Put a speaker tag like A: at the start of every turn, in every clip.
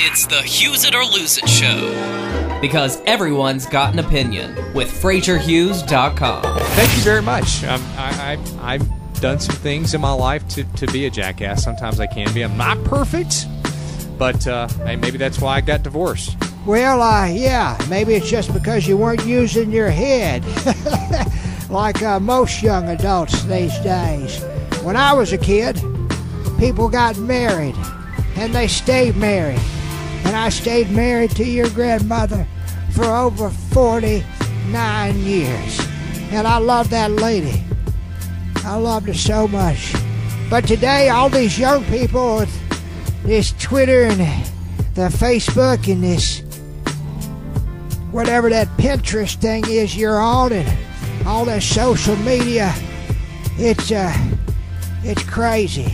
A: It's the Hughes It or Lose It show.
B: Because everyone's got an opinion with Frazierhughes.com.
C: Thank you very much. I've done some things in my life to be a jackass. Sometimes I can be. I'm not perfect, but maybe that's why I got divorced.
D: Well, yeah, maybe it's just because you weren't using your head like most young adults these days. When I was a kid, people got married, and they stayed married. And I stayed married to your grandmother for over 49 years. And I love that lady. I loved her so much. But today, all these young people with this Twitter and the Facebook and this whatever that Pinterest thing is you're on and all that social media, it's crazy.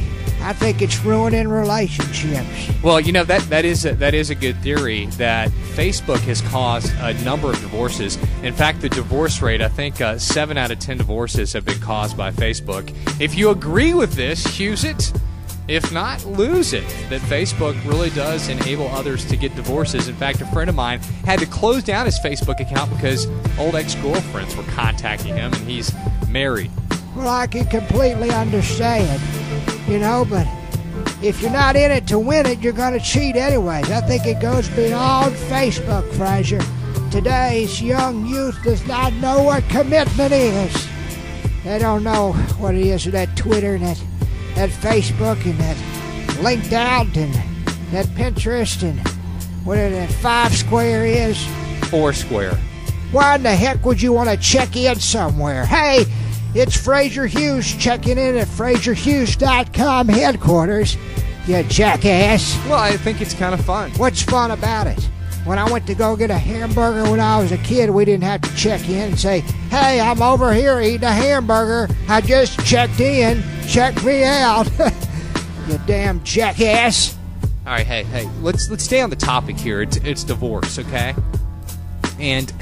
D: I think it's ruining relationships.
C: Well, you know, that is a good theory that Facebook has caused a number of divorces. In fact, the divorce rate, I think 7 out of 10 divorces have been caused by Facebook. If you agree with this, use it. If not, lose it. That Facebook really does enable others to get divorces. In fact, a friend of mine had to close down his Facebook account because old ex-girlfriends were contacting him, and he's married.
D: Well, I can completely understand, you know, but if you're not in it to win it, you're going to cheat anyways. I think it goes beyond Facebook, Frazier. Today's young youth does not know what commitment is. They don't know what it is with that Twitter and that Facebook and that LinkedIn and that Pinterest and whatever that 5 Square is.
C: 4 Square.
D: Why in the heck would you want to check in somewhere? Hey, it's Frazier Hughes checking in at Frazierhughes.com headquarters, you jackass.
C: Well, I think it's kind of fun.
D: What's fun about it? When I went to go get a hamburger when I was a kid, we didn't have to check in and say, hey, I'm over here eating a hamburger. I just checked in. Check me out. You damn jackass.
C: All right, hey, let's stay on the topic here. It's divorce, okay? And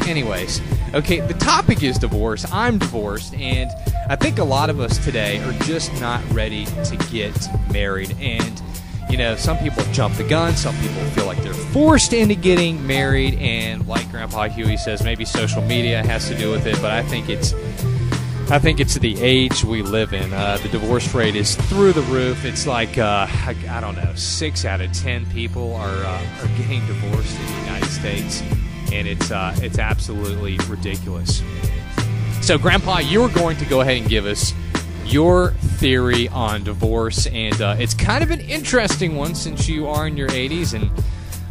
C: anyways, okay, the topic is divorce. I'm divorced, and I think a lot of us today are just not ready to get married. And, you know, some people jump the gun. Some people feel like they're forced into getting married. And like Grandpa Huey says, maybe social media has to do with it, but I think it's the age we live in. The divorce rate is through the roof. It's like, I don't know, 6 out of 10 people are getting divorced in the United States. And it's absolutely ridiculous. So, Grandpa, you're going to go ahead and give us your theory on divorce. And it's kind of an interesting one since you are in your 80s and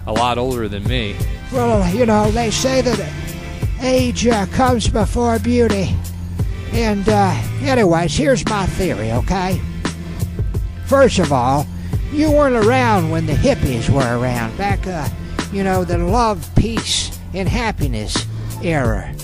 C: a lot older than me.
D: Well, you know, they say that age comes before beauty. And anyways, here's my theory, okay? First of all, you weren't around when the hippies were around, back, you know, the love, peace, and happiness era.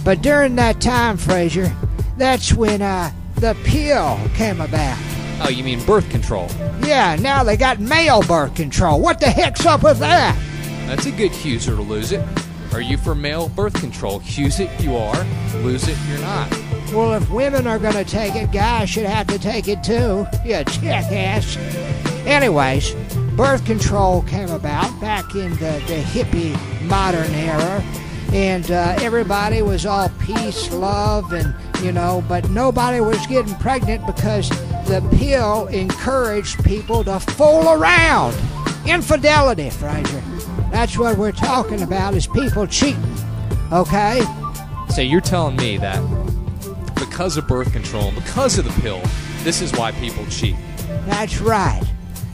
D: But during that time, Frazier, that's when the pill came about.
C: Oh, you mean birth control?
D: Yeah, now they got male birth control. What the heck's up with that?
C: That's a good Hughes or lose it. Are you for male birth control? Hughes it, you are. Lose it, you're not.
D: Well, if women are going to take it, guys should have to take it too. You jackass. Anyways, birth control came about back in the hippie modern era. And everybody was all peace, love, and, you know, but nobody was getting pregnant because the pill encouraged people to fool around. Infidelity, Frazier. That's what we're talking about, is people cheating. Okay?
C: So you're telling me that because of birth control and because of the pill, this is why people cheat.
D: That's right.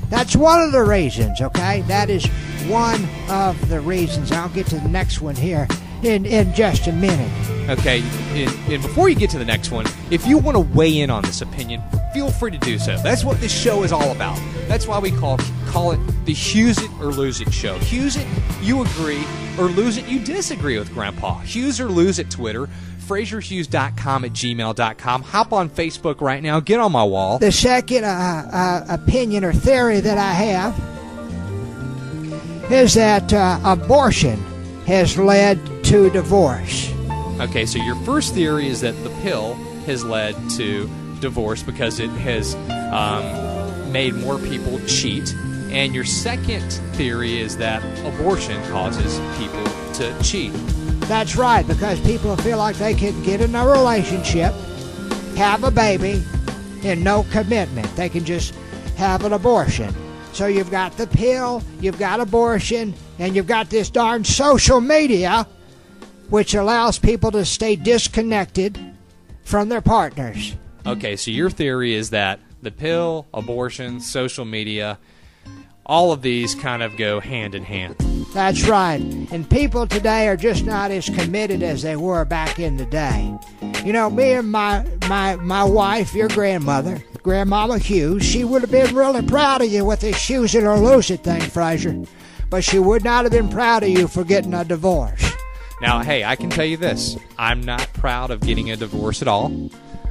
D: That's one of the reasons, okay? That is one of the reasons. I'll get to the next one here in just a minute.
C: Okay, and before you get to the next one, if you want to weigh in on this opinion, feel free to do so. That's what this show is all about. That's why we call it the Hughes It or Lose It show. Hughes it, you agree, or lose it, you disagree with Grandpa. Hughes or lose it Twitter, Frazierhughes.com at gmail.com. Hop on Facebook right now. Get on my wall.
D: The second opinion or theory that I have is that abortion has led to divorce.
C: Okay, so your first theory is that the pill has led to divorce because it has made more people cheat. And your second theory is that abortion causes people to cheat.
D: That's right, because people feel like they can get in a relationship, have a baby, and no commitment. They can just have an abortion. So you've got the pill, you've got abortion, and you've got this darn social media, which allows people to stay disconnected from their partners.
C: Okay, so your theory is that the pill, abortion, social media, all of these kind of go hand in hand.
D: That's right. And people today are just not as committed as they were back in the day. You know, me and my wife, your grandmother, Grandmama Hughes, she would have been really proud of you with this use it or lose it thing, Frazier. But she would not have been proud of you for getting a divorce.
C: Now, hey, I can tell you this. I'm not proud of getting a divorce at all.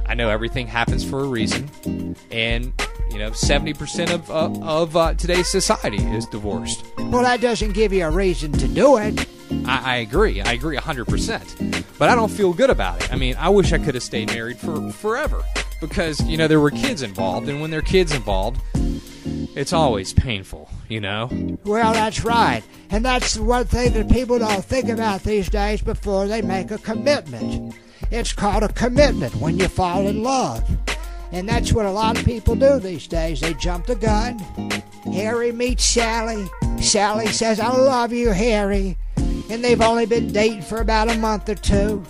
C: I know everything happens for a reason. And, 70% of today's society is divorced.
D: Well, that doesn't give you a reason to do it.
C: I agree. I agree 100%. But I don't feel good about it. I mean, I wish I could have stayed married for forever. Because, there were kids involved. And when there are kids involved, it's always painful,
D: Well, that's right. And that's the one thing that people don't think about these days before they make a commitment. It's called a commitment when you fall in love. And that's what a lot of people do these days. They jump the gun. Harry meets Sally. Sally says, I love you, Harry. And they've only been dating for about a month or two.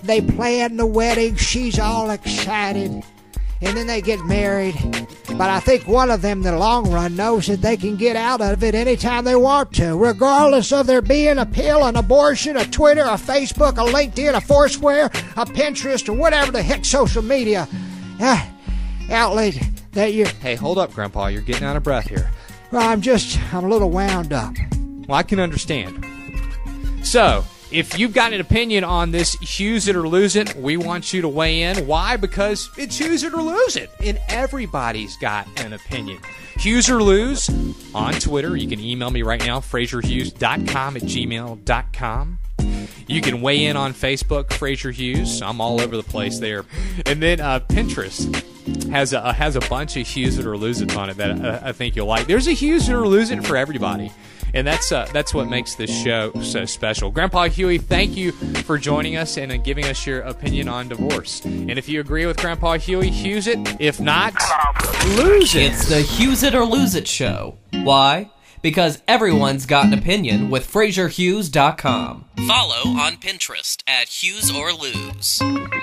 D: They plan the wedding. She's all excited. And then they get married. But I think one of them in the long run knows that they can get out of it anytime they want to, regardless of there being a pill, an abortion, a Twitter, a Facebook, a LinkedIn, a Foursquare, a Pinterest, or whatever the heck social media outlet that you're...
C: Hey, hold up, Grandpa. You're getting out of breath here.
D: Well, I'm a little wound up.
C: Well, I can understand. So, if you've got an opinion on this use it or lose it, we want you to weigh in. Why? Because it's use it or lose it. And everybody's got an opinion. Use or lose on Twitter. You can email me right now, Frazierhughes.com @gmail.com. You can weigh in on Facebook, Frazier Hughes. I'm all over the place there. And then Pinterest has a bunch of use it or lose it on it that I think you'll like. There's a use it or lose it for everybody. And that's what makes this show so special. Grandpa Huey, thank you for joining us and giving us your opinion on divorce. And if you agree with Grandpa Huey, use it. If not, lose it.
B: It's the Use It or Lose It show. Why? Because everyone's got an opinion with Frazierhughes.com.
A: Follow on Pinterest @HughesOrLose.